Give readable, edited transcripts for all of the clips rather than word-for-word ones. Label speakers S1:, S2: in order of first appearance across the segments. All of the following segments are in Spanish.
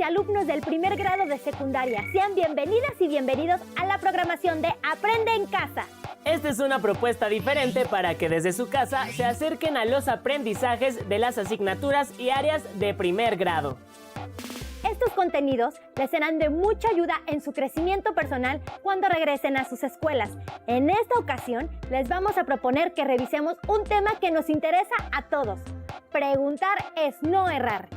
S1: alumnos del primer grado de secundaria. Sean bienvenidas y bienvenidos a la programación de Aprende en Casa.
S2: Esta es una propuesta diferente para que desde su casa se acerquen a los aprendizajes de las asignaturas y áreas de primer grado.
S1: Estos contenidos les serán de mucha ayuda en su crecimiento personal cuando regresen a sus escuelas. En esta ocasión, les vamos a proponer que revisemos un tema que nos interesa a todos. Preguntar es no errar.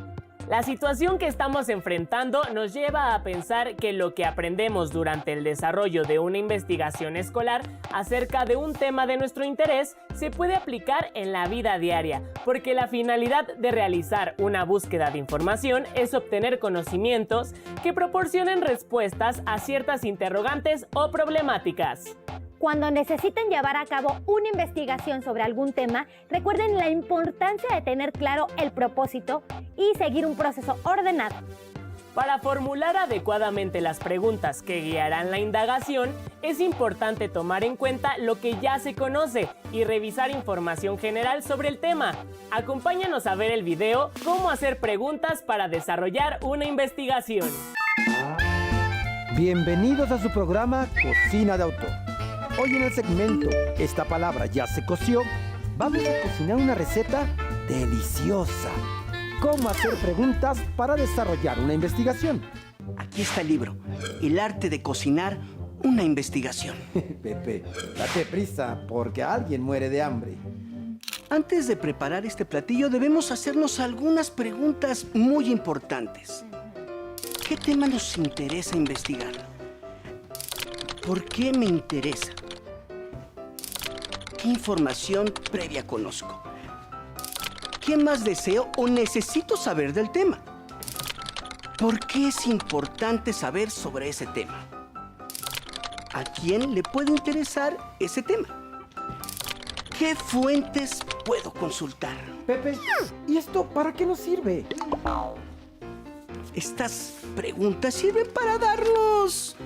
S2: La situación que estamos enfrentando nos lleva a pensar que lo que aprendemos durante el desarrollo de una investigación escolar acerca de un tema de nuestro interés se puede aplicar en la vida diaria, porque la finalidad de realizar una búsqueda de información es obtener conocimientos que proporcionen respuestas a ciertas interrogantes o problemáticas.
S1: Cuando necesiten llevar a cabo una investigación sobre algún tema, recuerden la importancia de tener claro el propósito y seguir un proceso ordenado.
S2: Para formular adecuadamente las preguntas que guiarán la indagación, es importante tomar en cuenta lo que ya se conoce y revisar información general sobre el tema. Acompáñanos a ver el video Cómo hacer preguntas para desarrollar una investigación.
S3: Bienvenidos a su programa Cocina de Autor. Hoy en el segmento Esta palabra ya se coció, vamos a cocinar una receta deliciosa. ¿Cómo hacer preguntas para desarrollar una investigación?
S4: Aquí está el libro, El arte de cocinar una investigación.
S3: Pepe, date prisa porque alguien muere de hambre.
S4: Antes de preparar este platillo debemos hacernos algunas preguntas muy importantes. ¿Qué tema nos interesa investigar? ¿Por qué me interesa? ¿Qué información previa conozco? ¿Qué más deseo o necesito saber del tema? ¿Por qué es importante saber sobre ese tema? ¿A quién le puede interesar ese tema? ¿Qué fuentes puedo consultar?
S3: Pepe, ¿y esto para qué nos sirve?
S4: Estas preguntas sirven para darnos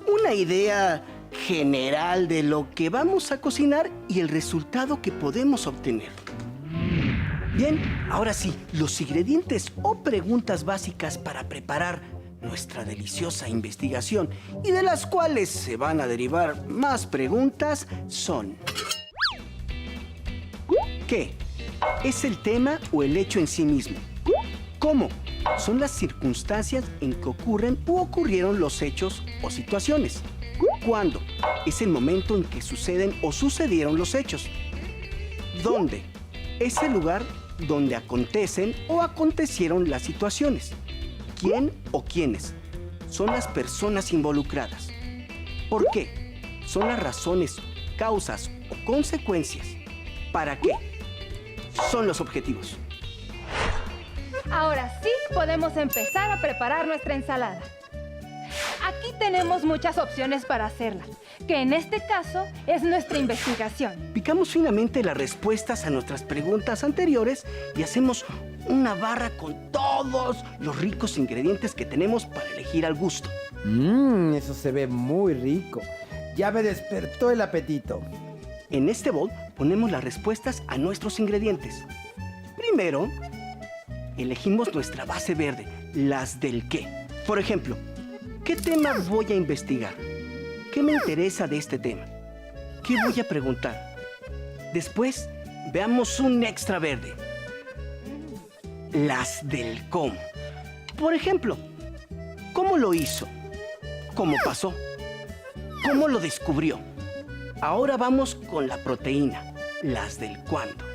S4: una idea general de lo que vamos a cocinar y el resultado que podemos obtener. Bien, ahora sí, los ingredientes o preguntas básicas para preparar nuestra deliciosa investigación y de las cuales se van a derivar más preguntas son: ¿qué? ¿Es el tema o el hecho en sí mismo? ¿Cómo? Son las circunstancias en que ocurren u ocurrieron los hechos o situaciones. ¿Cuándo? Es el momento en que suceden o sucedieron los hechos. ¿Dónde? Es el lugar donde acontecen o acontecieron las situaciones. ¿Quién o quiénes? Son las personas involucradas. ¿Por qué? Son las razones, causas o consecuencias. ¿Para qué? Son los objetivos.
S5: Ahora sí podemos empezar a preparar nuestra ensalada. Aquí tenemos muchas opciones para hacerla, que en este caso es nuestra investigación.
S4: Picamos finamente las respuestas a nuestras preguntas anteriores y hacemos una barra con todos los ricos ingredientes que tenemos para elegir al gusto.
S3: Eso se ve muy rico. Ya me despertó el apetito.
S4: En este bol ponemos las respuestas a nuestros ingredientes. Primero, elegimos nuestra base verde, las del qué. Por ejemplo, ¿qué tema voy a investigar? ¿Qué me interesa de este tema? ¿Qué voy a preguntar? Después, veamos un extra verde. Las del cómo. Por ejemplo, ¿cómo lo hizo? ¿Cómo pasó? ¿Cómo lo descubrió? Ahora vamos con la proteína, las del cuándo.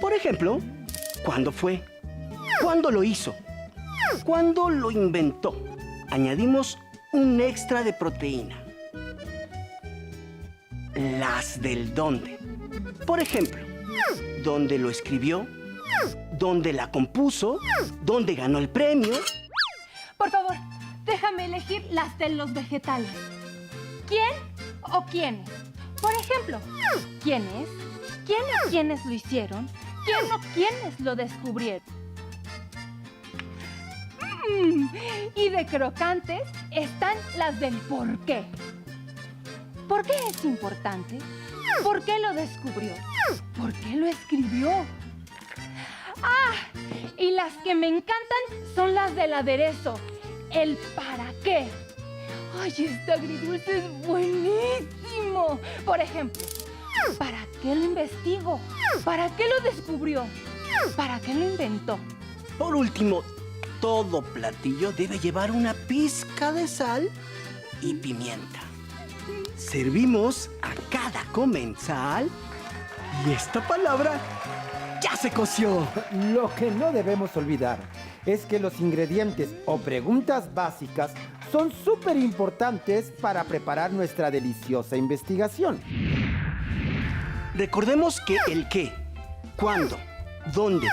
S4: Por ejemplo, ¿cuándo fue? ¿Cuándo lo hizo? ¿Cuándo lo inventó? Añadimos un extra de proteína. Las del dónde. Por ejemplo, ¿dónde lo escribió? ¿Dónde la compuso? ¿Dónde ganó el premio?
S5: Por favor, déjame elegir las de los vegetales. ¿Quién o quiénes? Por ejemplo, ¿quiénes? ¿Quién o quiénes lo hicieron? ¿Quién o quiénes lo descubrieron? Y de crocantes están las del por qué. ¿Por qué es importante? ¿Por qué lo descubrió? ¿Por qué lo escribió? Y las que me encantan son las del aderezo. El para qué. Ay, este agridulce es buenísimo. Por ejemplo, ¿para qué lo investigo? ¿Para qué lo descubrió? ¿Para qué lo inventó?
S4: Por último, todo platillo debe llevar una pizca de sal y pimienta. Servimos a cada comensal y esta palabra ya se coció.
S3: Lo que no debemos olvidar es que los ingredientes o preguntas básicas son súper importantes para preparar nuestra deliciosa investigación.
S4: Recordemos que el qué, cuándo, dónde,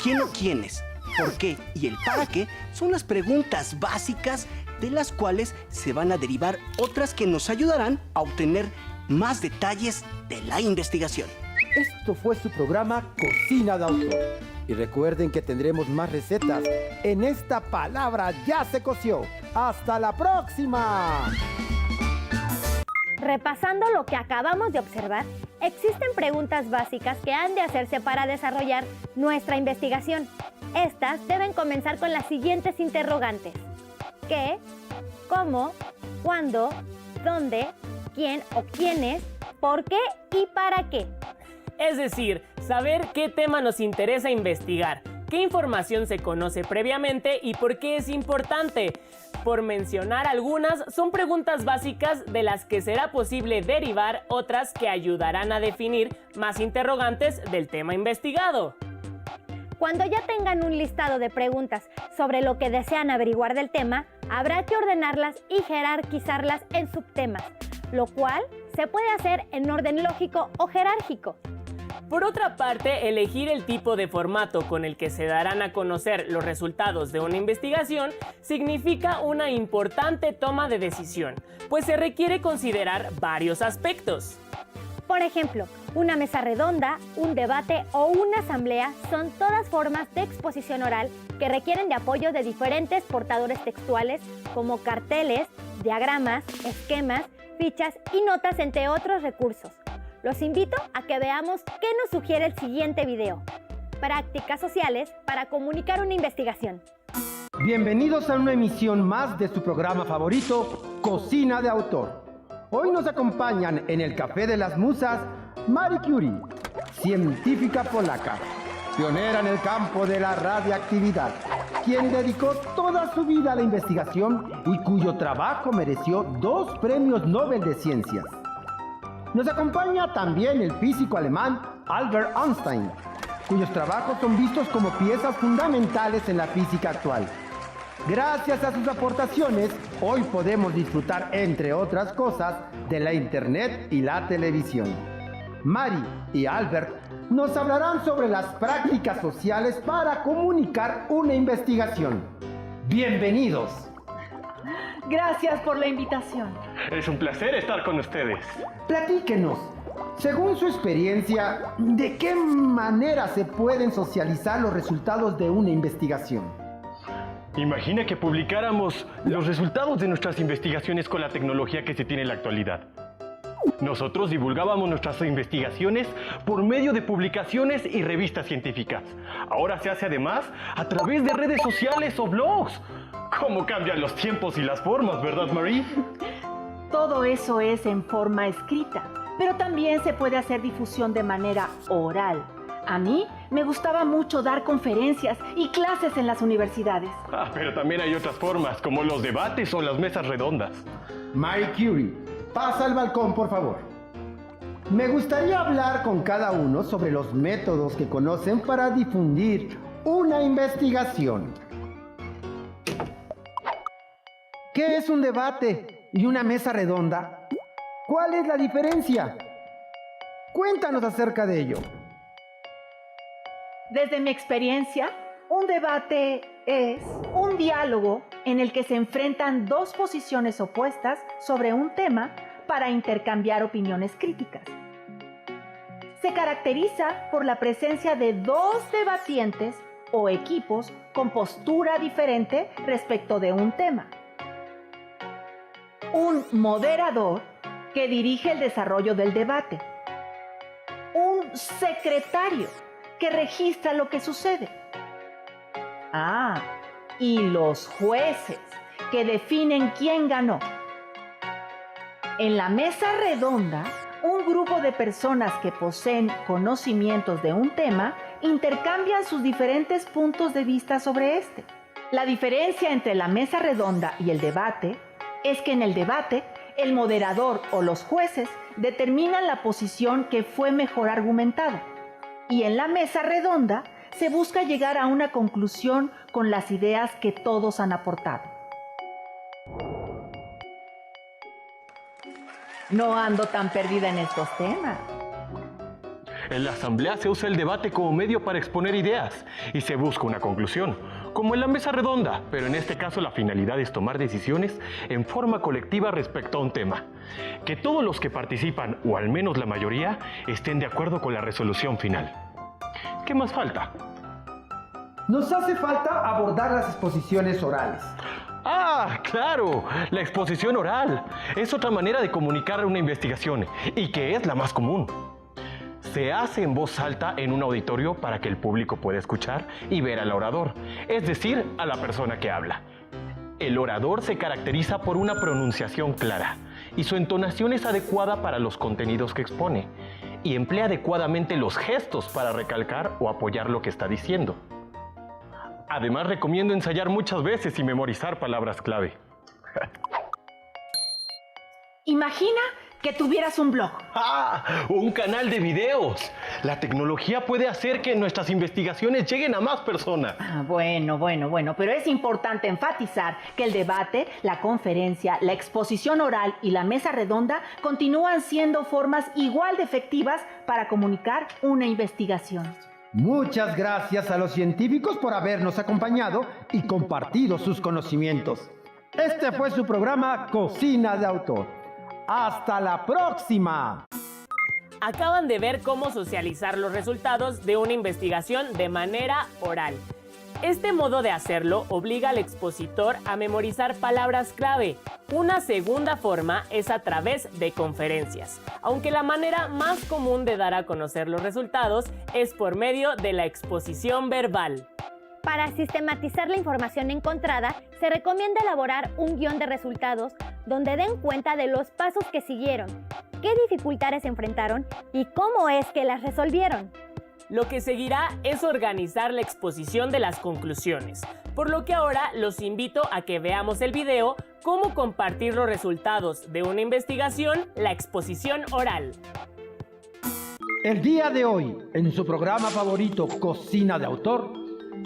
S4: quién o quiénes, por qué y el para qué son las preguntas básicas de las cuales se van a derivar otras que nos ayudarán a obtener más detalles de la investigación.
S3: Esto fue su programa Cocina de Autor. Y recuerden que tendremos más recetas en esta palabra ya se coció. ¡Hasta la próxima!
S1: Repasando lo que acabamos de observar, existen preguntas básicas que han de hacerse para desarrollar nuestra investigación. Estas deben comenzar con las siguientes interrogantes: ¿qué? ¿Cómo? ¿Cuándo? ¿Dónde? ¿Quién o quiénes? ¿Por qué? ¿Y para qué?
S2: Es decir, saber qué tema nos interesa investigar, qué información se conoce previamente y por qué es importante. Por mencionar algunas, son preguntas básicas de las que será posible derivar otras que ayudarán a definir más interrogantes del tema investigado.
S1: Cuando ya tengan un listado de preguntas sobre lo que desean averiguar del tema, habrá que ordenarlas y jerarquizarlas en subtemas, lo cual se puede hacer en orden lógico o jerárquico.
S2: Por otra parte, elegir el tipo de formato con el que se darán a conocer los resultados de una investigación significa una importante toma de decisión, pues se requiere considerar varios aspectos.
S1: Por ejemplo, una mesa redonda, un debate o una asamblea son todas formas de exposición oral que requieren de apoyo de diferentes portadores textuales como carteles, diagramas, esquemas, fichas y notas, entre otros recursos. Los invito a que veamos qué nos sugiere el siguiente video. Prácticas sociales para comunicar una investigación.
S3: Bienvenidos a una emisión más de su programa favorito, Cocina de Autor. Hoy nos acompañan en el Café de las Musas Marie Curie, científica polaca, pionera en el campo de la radiactividad, quien dedicó toda su vida a la investigación y cuyo trabajo mereció 2 premios Nobel de Ciencias. Nos acompaña también el físico alemán Albert Einstein, cuyos trabajos son vistos como piezas fundamentales en la física actual. Gracias a sus aportaciones, hoy podemos disfrutar, entre otras cosas, de la Internet y la televisión. Mari y Albert nos hablarán sobre las prácticas sociales para comunicar una investigación. ¡Bienvenidos!
S6: Gracias por la invitación.
S7: Es un placer estar con ustedes.
S3: Platíquenos, según su experiencia, ¿de qué manera se pueden socializar los resultados de una investigación?
S7: Imagina que publicáramos los resultados de nuestras investigaciones con la tecnología que se tiene en la actualidad. Nosotros divulgábamos nuestras investigaciones por medio de publicaciones y revistas científicas. Ahora se hace además a través de redes sociales o blogs. ¿Cómo cambian los tiempos y las formas, verdad, Marie?
S6: Todo eso es en forma escrita, pero también se puede hacer difusión de manera oral. A mí me gustaba mucho dar conferencias y clases en las universidades.
S7: Pero también hay otras formas, como los debates o las mesas redondas.
S3: Marie Curie, pasa al balcón, por favor. Me gustaría hablar con cada uno sobre los métodos que conocen para difundir una investigación. ¿Qué es un debate y una mesa redonda? ¿Cuál es la diferencia? Cuéntanos acerca de ello.
S6: Desde mi experiencia, un debate es un diálogo en el que se enfrentan 2 posiciones opuestas sobre un tema para intercambiar opiniones críticas. Se caracteriza por la presencia de 2 debatientes o equipos con postura diferente respecto de un tema. Un moderador que dirige el desarrollo del debate. Un secretario que registra lo que sucede. Y los jueces, que definen quién ganó. En la mesa redonda, un grupo de personas que poseen conocimientos de un tema intercambian sus diferentes puntos de vista sobre este. La diferencia entre la mesa redonda y el debate es que en el debate, el moderador o los jueces determinan la posición que fue mejor argumentada. Y en la mesa redonda, se busca llegar a una conclusión con las ideas que todos han aportado. No ando tan perdida en estos temas.
S7: En la asamblea se usa el debate como medio para exponer ideas y se busca una conclusión, como en la mesa redonda, pero en este caso la finalidad es tomar decisiones en forma colectiva respecto a un tema. Que todos los que participan, o al menos la mayoría, estén de acuerdo con la resolución final. ¿Qué más falta?
S3: Nos hace falta abordar las exposiciones orales.
S7: ¡Ah, claro! La exposición oral es otra manera de comunicar una investigación y que es la más común. Se hace en voz alta en un auditorio para que el público pueda escuchar y ver al orador, es decir, a la persona que habla. El orador se caracteriza por una pronunciación clara y su entonación es adecuada para los contenidos que expone y emplea adecuadamente los gestos para recalcar o apoyar lo que está diciendo. Además, recomiendo ensayar muchas veces y memorizar palabras clave.
S6: Imagina que tuvieras un blog.
S7: ¡Ah! ¡Un canal de videos! La tecnología puede hacer que nuestras investigaciones lleguen a más personas.
S6: Bueno, pero es importante enfatizar que el debate, la conferencia, la exposición oral y la mesa redonda continúan siendo formas igual de efectivas para comunicar una investigación.
S3: Muchas gracias a los científicos por habernos acompañado y compartido sus conocimientos. Este fue su programa Cocina de Autor. ¡Hasta la próxima!
S2: Acaban de ver cómo socializar los resultados de una investigación de manera oral. Este modo de hacerlo obliga al expositor a memorizar palabras clave. Una segunda forma es a través de conferencias, aunque la manera más común de dar a conocer los resultados es por medio de la exposición verbal.
S1: Para sistematizar la información encontrada, se recomienda elaborar un guión de resultados donde den cuenta de los pasos que siguieron, qué dificultades enfrentaron y cómo es que las resolvieron.
S2: Lo que seguirá es organizar la exposición de las conclusiones, por lo que ahora los invito a que veamos el video Cómo compartir los resultados de una investigación, la exposición oral.
S3: El día de hoy, en su programa favorito Cocina de Autor,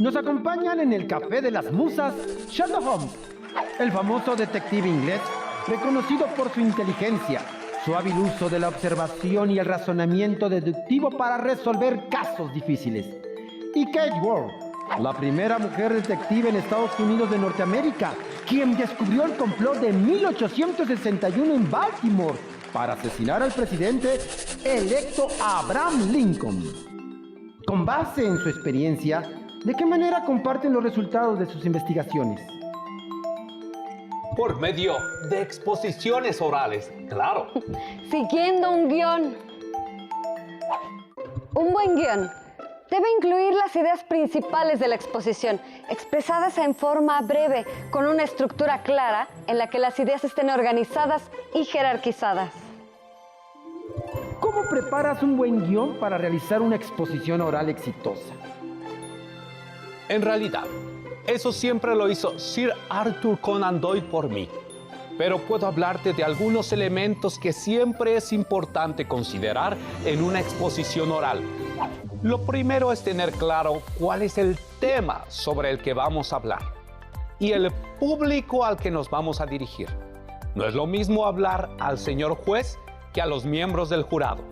S3: nos acompañan en el Café de las Musas Sherlock Holmes, el famoso detective inglés reconocido por su inteligencia, su hábil uso de la observación y el razonamiento deductivo para resolver casos difíciles. Y Kate Ward, la primera mujer detective en Estados Unidos de Norteamérica, quien descubrió el complot de 1861 en Baltimore para asesinar al presidente electo Abraham Lincoln. Con base en su experiencia, ¿de qué manera comparten los resultados de sus investigaciones?
S8: Por medio de exposiciones orales, claro.
S9: Siguiendo un guión. Un buen guión debe incluir las ideas principales de la exposición, expresadas en forma breve, con una estructura clara en la que las ideas estén organizadas y jerarquizadas.
S3: ¿Cómo preparas un buen guión para realizar una exposición oral exitosa?
S8: En realidad, eso siempre lo hizo Sir Arthur Conan Doyle por mí. Pero puedo hablarte de algunos elementos que siempre es importante considerar en una exposición oral. Lo primero es tener claro cuál es el tema sobre el que vamos a hablar y el público al que nos vamos a dirigir. No es lo mismo hablar al señor juez que a los miembros del jurado.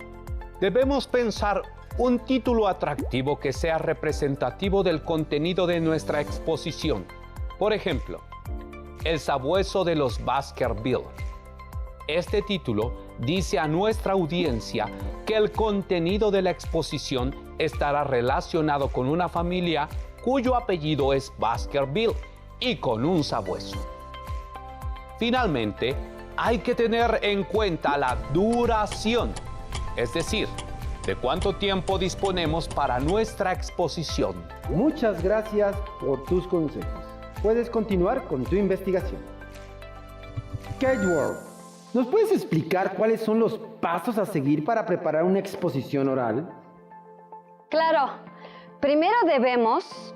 S8: Debemos pensar un título atractivo que sea representativo del contenido de nuestra exposición. Por ejemplo, El sabueso de los Baskerville. Este título dice a nuestra audiencia que el contenido de la exposición estará relacionado con una familia cuyo apellido es Baskerville y con un sabueso. Finalmente, hay que tener en cuenta la duración, es decir, de cuánto tiempo disponemos para nuestra exposición.
S3: Muchas gracias por tus consejos. Puedes continuar con tu investigación. Kate Ward, ¿nos puedes explicar cuáles son los pasos a seguir para preparar una exposición oral?
S9: Claro, primero debemos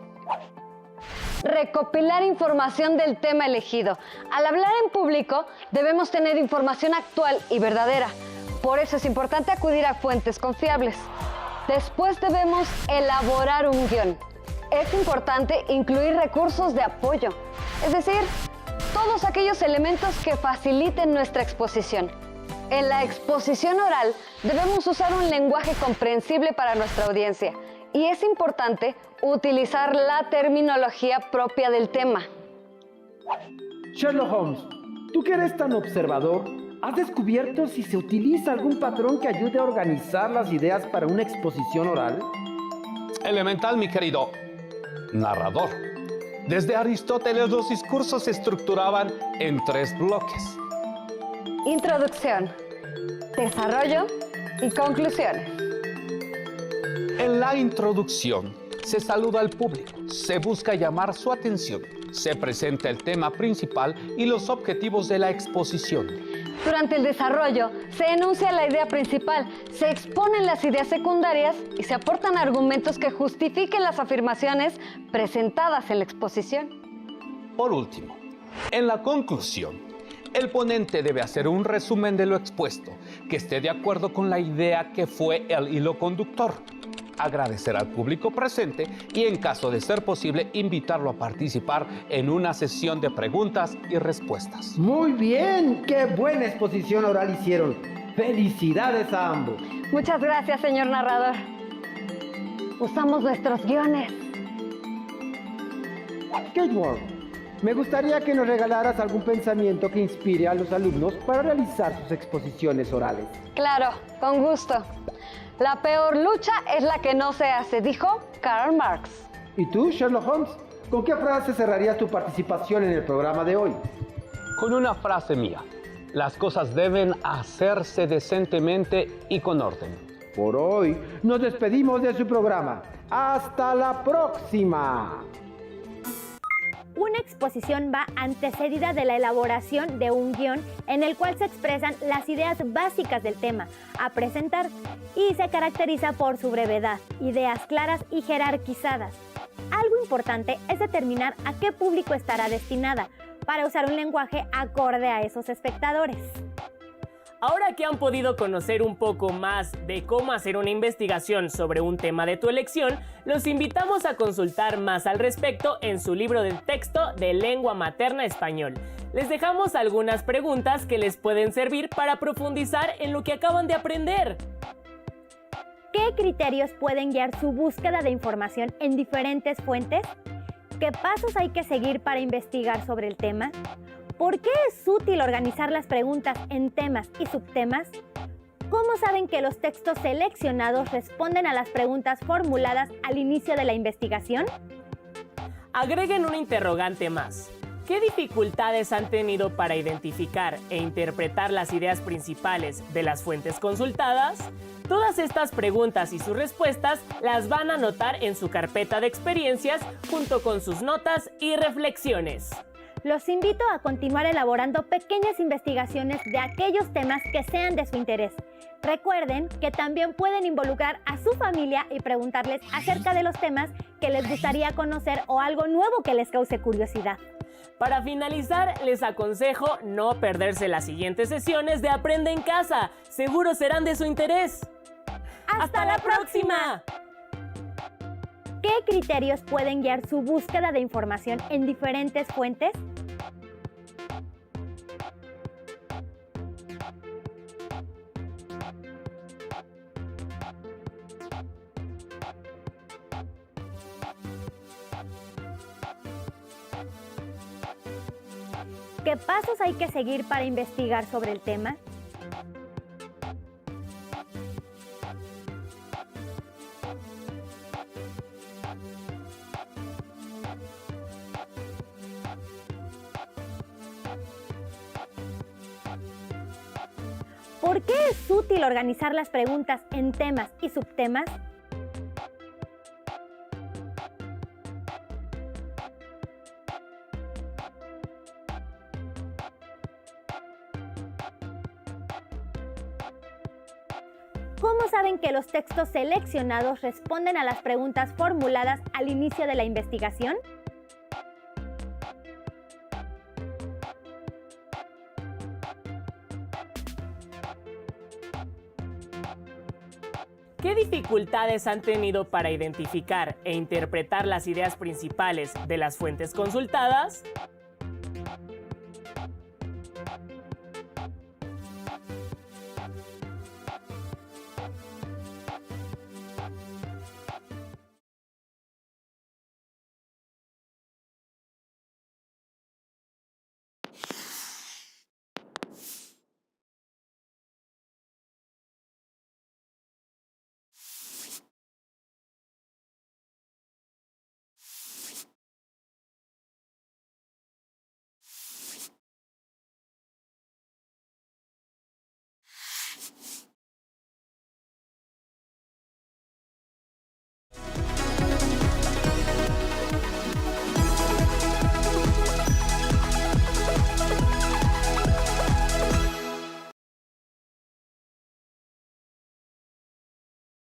S9: recopilar información del tema elegido. Al hablar en público, debemos tener información actual y verdadera. Por eso es importante acudir a fuentes confiables. Después debemos elaborar un guión. Es importante incluir recursos de apoyo, es decir, todos aquellos elementos que faciliten nuestra exposición. En la exposición oral debemos usar un lenguaje comprensible para nuestra audiencia y es importante utilizar la terminología propia del tema.
S3: Sherlock Holmes, tú que eres tan observador, ¿has descubierto si se utiliza algún patrón que ayude a organizar las ideas para una exposición oral?
S8: Elemental, mi querido narrador. Desde Aristóteles los discursos se estructuraban en 3 bloques.
S9: Introducción, desarrollo y conclusiones.
S8: En la introducción se saluda al público, se busca llamar su atención, se presenta el tema principal y los objetivos de la exposición.
S9: Durante el desarrollo se enuncia la idea principal, se exponen las ideas secundarias y se aportan argumentos que justifiquen las afirmaciones presentadas en la exposición.
S8: Por último, en la conclusión, el ponente debe hacer un resumen de lo expuesto, que esté de acuerdo con la idea que fue el hilo conductor. Agradecer al público presente y, en caso de ser posible, invitarlo a participar en una sesión de preguntas y respuestas.
S3: Muy bien, qué buena exposición oral hicieron. Felicidades a ambos.
S9: Muchas gracias, señor narrador. Usamos nuestros guiones.
S3: Kate Ward, me gustaría que nos regalaras algún pensamiento que inspire a los alumnos para realizar sus exposiciones orales.
S9: Claro, con gusto. La peor lucha es la que no se hace, dijo Karl Marx.
S3: ¿Y tú, Sherlock Holmes? ¿Con qué frase cerrarías tu participación en el programa de hoy?
S8: Con una frase mía: las cosas deben hacerse decentemente y con orden.
S3: Por hoy nos despedimos de su programa. ¡Hasta la próxima!
S1: Una exposición va antecedida de la elaboración de un guión en el cual se expresan las ideas básicas del tema a presentar y se caracteriza por su brevedad, ideas claras y jerarquizadas. Algo importante es determinar a qué público estará destinada para usar un lenguaje acorde a esos espectadores.
S2: Ahora que han podido conocer un poco más de cómo hacer una investigación sobre un tema de tu elección, los invitamos a consultar más al respecto en su libro de texto de lengua materna español. Les dejamos algunas preguntas que les pueden servir para profundizar en lo que acaban de aprender.
S1: ¿Qué criterios pueden guiar su búsqueda de información en diferentes fuentes? ¿Qué pasos hay que seguir para investigar sobre el tema? ¿Por qué es útil organizar las preguntas en temas y subtemas? ¿Cómo saben que los textos seleccionados responden a las preguntas formuladas al inicio de la investigación?
S2: Agreguen un interrogante más. ¿Qué dificultades han tenido para identificar e interpretar las ideas principales de las fuentes consultadas? Todas estas preguntas y sus respuestas las van a anotar en su carpeta de experiencias junto con sus notas y reflexiones.
S1: Los invito a continuar elaborando pequeñas investigaciones de aquellos temas que sean de su interés. Recuerden que también pueden involucrar a su familia y preguntarles acerca de los temas que les gustaría conocer o algo nuevo que les cause curiosidad.
S2: Para finalizar, les aconsejo no perderse las siguientes sesiones de Aprende en Casa. Seguro serán de su interés. ¡Hasta la próxima!
S1: ¿Qué criterios pueden guiar su búsqueda de información en diferentes fuentes? ¿Qué pasos hay que seguir para investigar sobre el tema? ¿Por qué es útil organizar las preguntas en temas y subtemas? ¿Cómo saben que los textos seleccionados responden a las preguntas formuladas al inicio de la investigación?
S2: ¿Qué dificultades han tenido para identificar e interpretar las ideas principales de las fuentes consultadas?